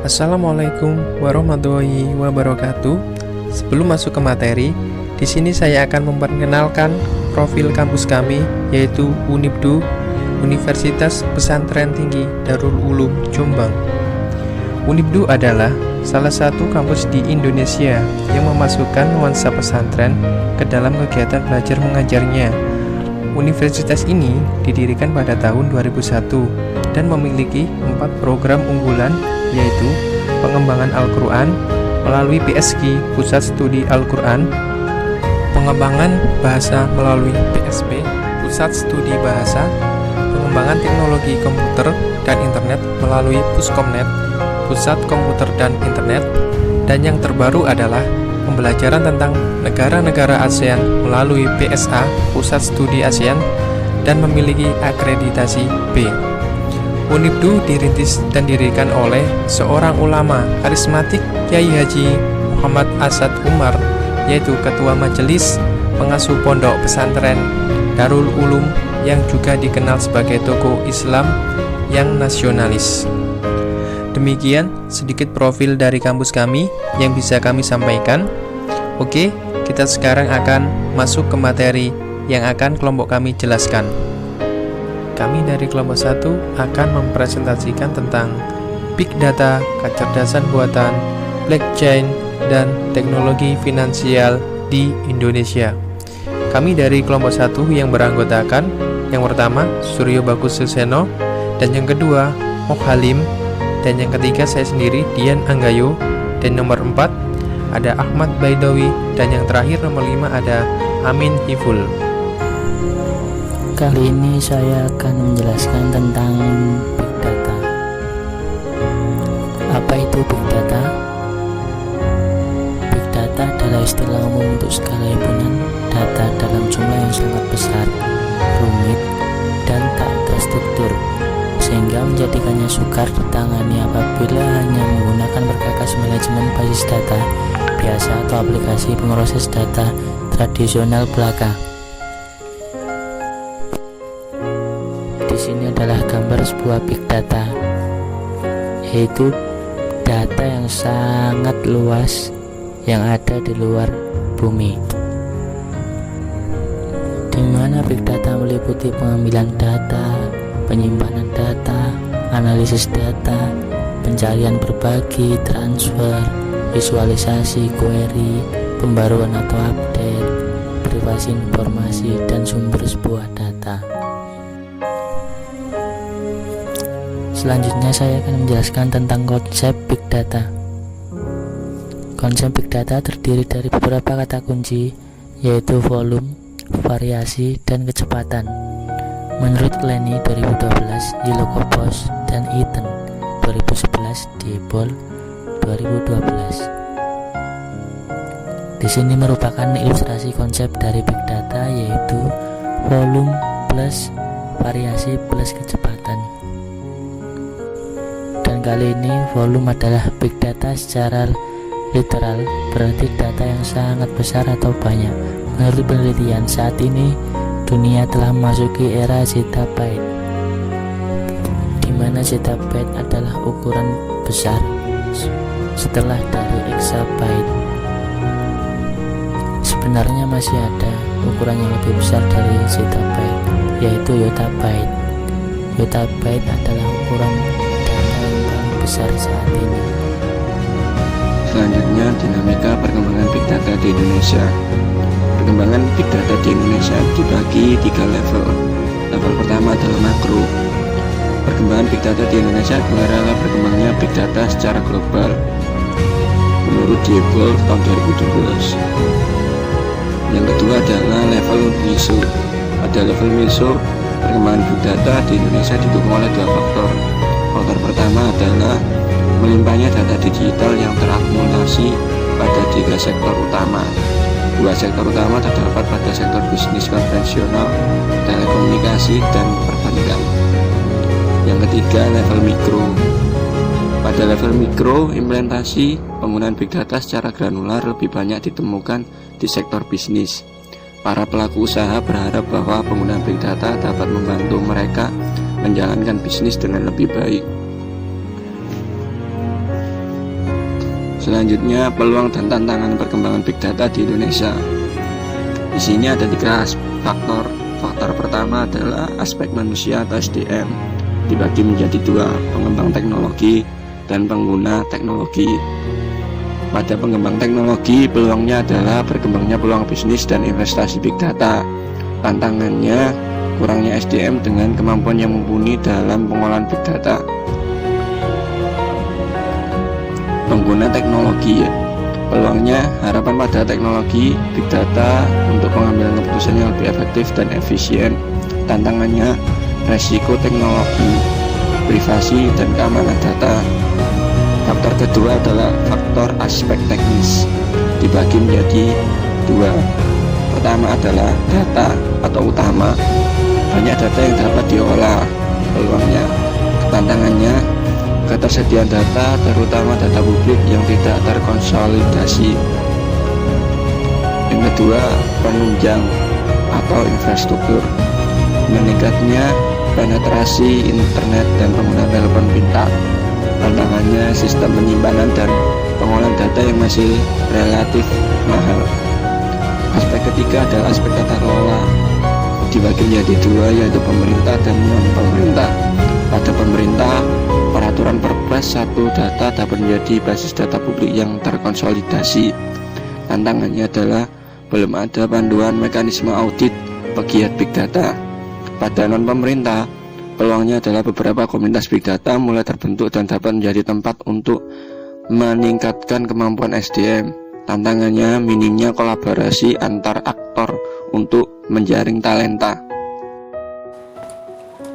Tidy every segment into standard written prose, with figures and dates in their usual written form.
Assalamualaikum warahmatullahi wabarakatuh. Sebelum masuk ke materi, di sini saya akan memperkenalkan profil kampus kami, yaitu UNIBDU, Universitas Pesantren Tinggi Darul Ulum Jombang. UNIBDU adalah salah satu kampus di Indonesia yang memasukkan nuansa pesantren ke dalam kegiatan belajar mengajarnya. Universitas ini didirikan pada tahun 2001 dan memiliki 4 program unggulan, yaitu pengembangan Al-Quran melalui PSG Pusat Studi Al-Quran, pengembangan bahasa melalui PSB Pusat Studi Bahasa, pengembangan teknologi komputer dan internet melalui Puskomnet Pusat Komputer dan Internet, dan yang terbaru adalah pembelajaran tentang negara-negara ASEAN melalui PSA Pusat Studi ASEAN dan memiliki akreditasi B. UNIBDU dirintis dan didirikan oleh seorang ulama karismatik, Kyai Haji Muhammad Asad Umar, yaitu Ketua Majelis Pengasuh Pondok Pesantren Darul Ulum, yang juga dikenal sebagai tokoh Islam yang nasionalis. Demikian sedikit profil dari kampus kami yang bisa kami sampaikan. Oke, kita sekarang akan masuk ke materi yang akan kelompok kami jelaskan. Kami dari kelompok 1 akan mempresentasikan tentang Big Data, kecerdasan buatan, blockchain, dan teknologi finansial di Indonesia. Kami dari kelompok 1 yang beranggotakan, yang pertama Suryo Bagus Suseno, dan yang kedua Mok Halim, dan yang ketiga saya sendiri Dian Anggayo, dan nomor 4 ada Ahmad Baidawi, dan yang terakhir nomor 5 ada Amin Hiful. Kali ini saya akan menjelaskan tentang Big Data. Apa itu Big Data? Big Data adalah istilah umum untuk segala himpunan data dalam jumlah yang sangat besar, rumit, dan tak terstruktur, sehingga menjadikannya sukar ditangani apabila hanya menggunakan perkakas manajemen basis data biasa atau aplikasi pemroses data tradisional belaka. Di sini adalah gambar sebuah big data, yaitu data yang sangat luas yang ada di luar bumi, di mana big data meliputi pengambilan data, penyimpanan data, analisis data, pencarian berbagi, transfer, visualisasi, query, pembaruan atau update, privasi informasi, dan sumber sebuah data. Selanjutnya saya akan menjelaskan tentang konsep Big Data. Konsep Big Data terdiri dari beberapa kata kunci, yaitu volume, variasi, dan kecepatan. Menurut Lenny 2012, Yilokopos, dan Eaton 2011 di Bol 2012. Di sini merupakan ilustrasi konsep dari Big Data, yaitu volume plus variasi plus kecepatan. Dan kali ini volume adalah big data secara literal, berarti data yang sangat besar atau banyak. Menurut penelitian, saat ini dunia telah memasuki era zettabyte, di mana zettabyte adalah ukuran besar setelah dari exabyte. Sebenarnya masih ada ukuran yang lebih besar dari zettabyte, yaitu yottabyte. Yottabyte adalah ukuran besar saat ini. Selanjutnya, dinamika perkembangan Big Data di Indonesia. Perkembangan Big Data di Indonesia dibagi 3 level. Level pertama adalah makro. Perkembangan Big Data di Indonesia adalah berkembangnya Big Data secara global menurut Diebold tahun 2012. Yang kedua adalah level MISO. Pada level MISO, perkembangan Big Data di Indonesia didukung oleh 2 faktor. Faktor pertama adalah melimpahnya data digital yang terakumulasi pada 3 sektor utama. 2 sektor utama terdapat pada sektor bisnis konvensional, telekomunikasi, dan perbankan. Yang ketiga, level mikro. Pada level mikro, implementasi penggunaan big data secara granular lebih banyak ditemukan di sektor bisnis. Para pelaku usaha berharap bahwa penggunaan big data dapat membantu mereka menjalankan bisnis dengan lebih baik. Selanjutnya, peluang dan tantangan perkembangan Big Data di Indonesia. Di sini ada 3 faktor. Faktor pertama adalah aspek manusia atau SDM, dibagi menjadi 2, pengembang teknologi dan pengguna teknologi. Pada pengembang teknologi, peluangnya adalah berkembangnya peluang bisnis dan investasi Big Data. Tantangannya, kurangnya SDM dengan kemampuan yang mumpuni dalam pengolahan Big Data. Pengguna teknologi, peluangnya harapan pada teknologi Big Data untuk pengambilan keputusan yang lebih efektif dan efisien. Tantangannya, resiko teknologi, privasi dan keamanan data. Faktor kedua adalah faktor aspek teknis, dibagi menjadi 2. Pertama adalah data atau utama, banyak data yang dapat diolah. Peluangnya, tantangannya, ketersediaan data, terutama data publik yang tidak terkonsolidasi. Yang kedua, penunjang atau infrastruktur, meningkatnya penetrasi internet dan penggunaan telepon pintar. Tantangannya, sistem penyimpanan dan pengolahan data yang masih relatif mahal. Aspek ketiga adalah aspek tata kelola, dibagi menjadi 2, yaitu pemerintah dan non-pemerintah. Pada pemerintah, peraturan Perpres 1 data dapat menjadi basis data publik yang terkonsolidasi. Tantangannya adalah belum ada panduan mekanisme audit pegiat Big Data. Pada non-pemerintah, peluangnya adalah beberapa komunitas Big Data mulai terbentuk dan dapat menjadi tempat untuk meningkatkan kemampuan SDM. Tantangannya, minimnya kolaborasi antar aktor untuk menjaring talenta.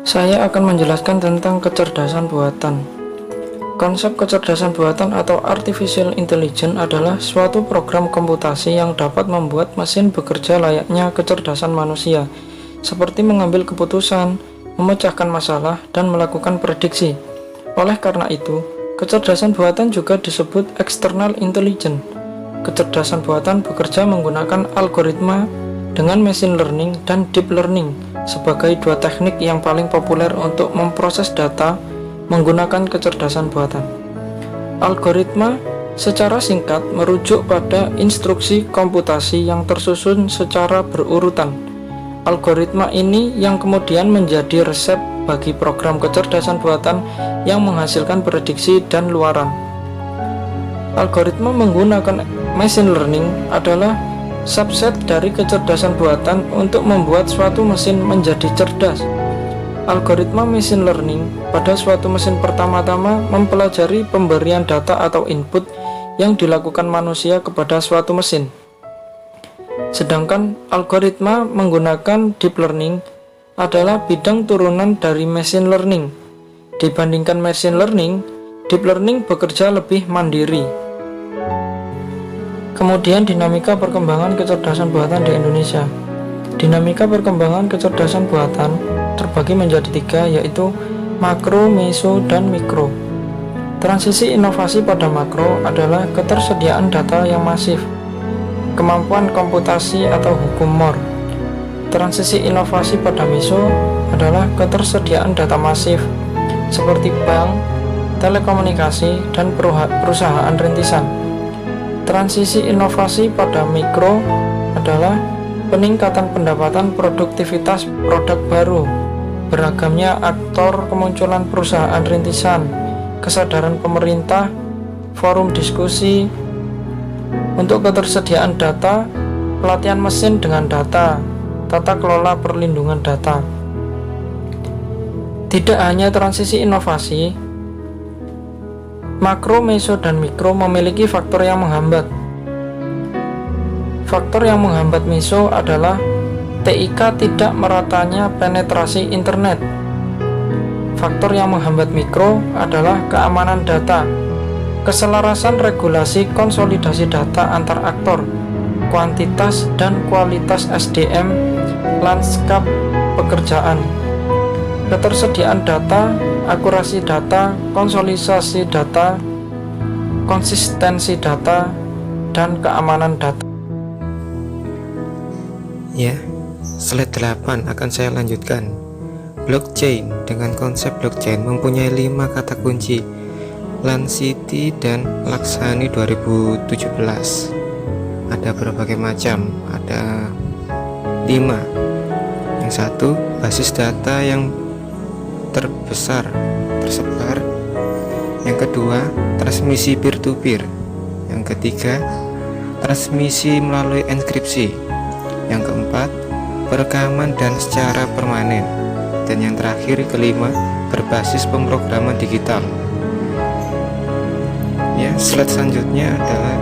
Saya akan menjelaskan tentang kecerdasan buatan. Konsep kecerdasan buatan atau artificial intelligence adalah suatu program komputasi yang dapat membuat mesin bekerja layaknya kecerdasan manusia, seperti mengambil keputusan, memecahkan masalah, dan melakukan prediksi. Oleh karena itu, kecerdasan buatan juga disebut external intelligence. Kecerdasan buatan bekerja menggunakan algoritma dengan machine learning dan deep learning sebagai 2 teknik yang paling populer untuk memproses data menggunakan kecerdasan buatan. Algoritma secara singkat merujuk pada instruksi komputasi yang tersusun secara berurutan. Algoritma ini yang kemudian menjadi resep bagi program kecerdasan buatan yang menghasilkan prediksi dan luaran. Algoritma menggunakan machine learning adalah subset dari kecerdasan buatan untuk membuat suatu mesin menjadi cerdas. Algoritma machine learning pada suatu mesin pertama-tama mempelajari pemberian data atau input yang dilakukan manusia kepada suatu mesin. Sedangkan algoritma menggunakan deep learning adalah bidang turunan dari machine learning. Dibandingkan machine learning, deep learning bekerja lebih mandiri. Kemudian dinamika perkembangan kecerdasan buatan di Indonesia. Dinamika perkembangan kecerdasan buatan terbagi menjadi 3, yaitu makro, meso, dan mikro. Transisi inovasi pada makro adalah ketersediaan data yang masif, kemampuan komputasi atau hukum Moore. Transisi inovasi pada meso adalah ketersediaan data masif seperti bank, telekomunikasi, dan perusahaan rintisan. Transisi inovasi pada mikro adalah peningkatan pendapatan produktivitas produk baru, beragamnya aktor kemunculan perusahaan rintisan, kesadaran pemerintah, forum diskusi. Untuk ketersediaan data, pelatihan mesin dengan data, tata kelola perlindungan data. Tidak hanya transisi inovasi, makro, meso, dan mikro memiliki faktor yang menghambat. Faktor yang menghambat meso adalah TIK tidak meratanya penetrasi internet. Faktor yang menghambat mikro adalah keamanan data, keselarasan regulasi konsolidasi data antar aktor, kuantitas dan kualitas SDM, lanskap pekerjaan, ketersediaan data, akurasi data, konsolidasi data, konsistensi data, dan keamanan data. Ya, slide 8 akan saya lanjutkan. Blockchain. Dengan konsep blockchain mempunyai 5 kata kunci. Lancity dan Laksani 2017. Ada berbagai macam, ada 5. Yang satu, basis data yang tersebar. Yang kedua, transmisi peer-to-peer. Yang ketiga, transmisi melalui enkripsi. Yang keempat, perekaman dan secara permanen. Dan yang terakhir, kelima, berbasis pemrograman digital. Ya, slide selanjutnya adalah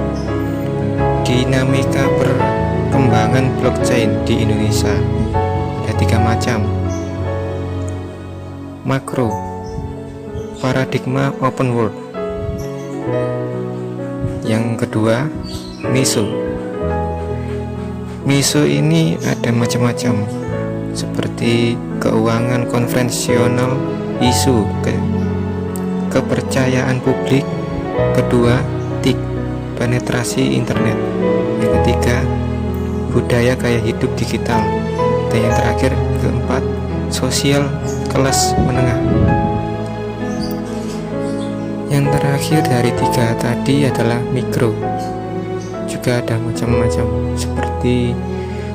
dinamika perkembangan blockchain di Indonesia. Ada 3 macam. Makro, paradigma open world. Yang kedua, meso. Meso ini ada macam-macam, seperti keuangan konvensional, isu kepercayaan publik. Kedua, TIC, penetrasi internet. Yang ketiga, budaya gaya hidup digital. Dan yang terakhir, keempat, sosial kelas menengah. Yang terakhir dari 3 tadi adalah mikro. Juga ada macam-macam, seperti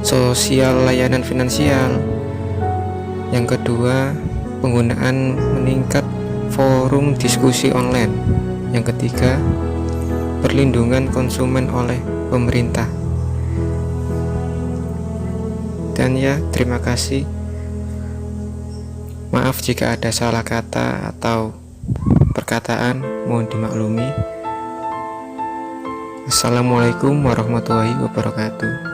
sosial layanan finansial. Yang kedua, penggunaan meningkat forum diskusi online. Yang ketiga, perlindungan konsumen oleh pemerintah. Dan ya, terima kasih. Maaf jika ada salah kata atau perkataan, mohon dimaklumi. Assalamualaikum warahmatullahi wabarakatuh.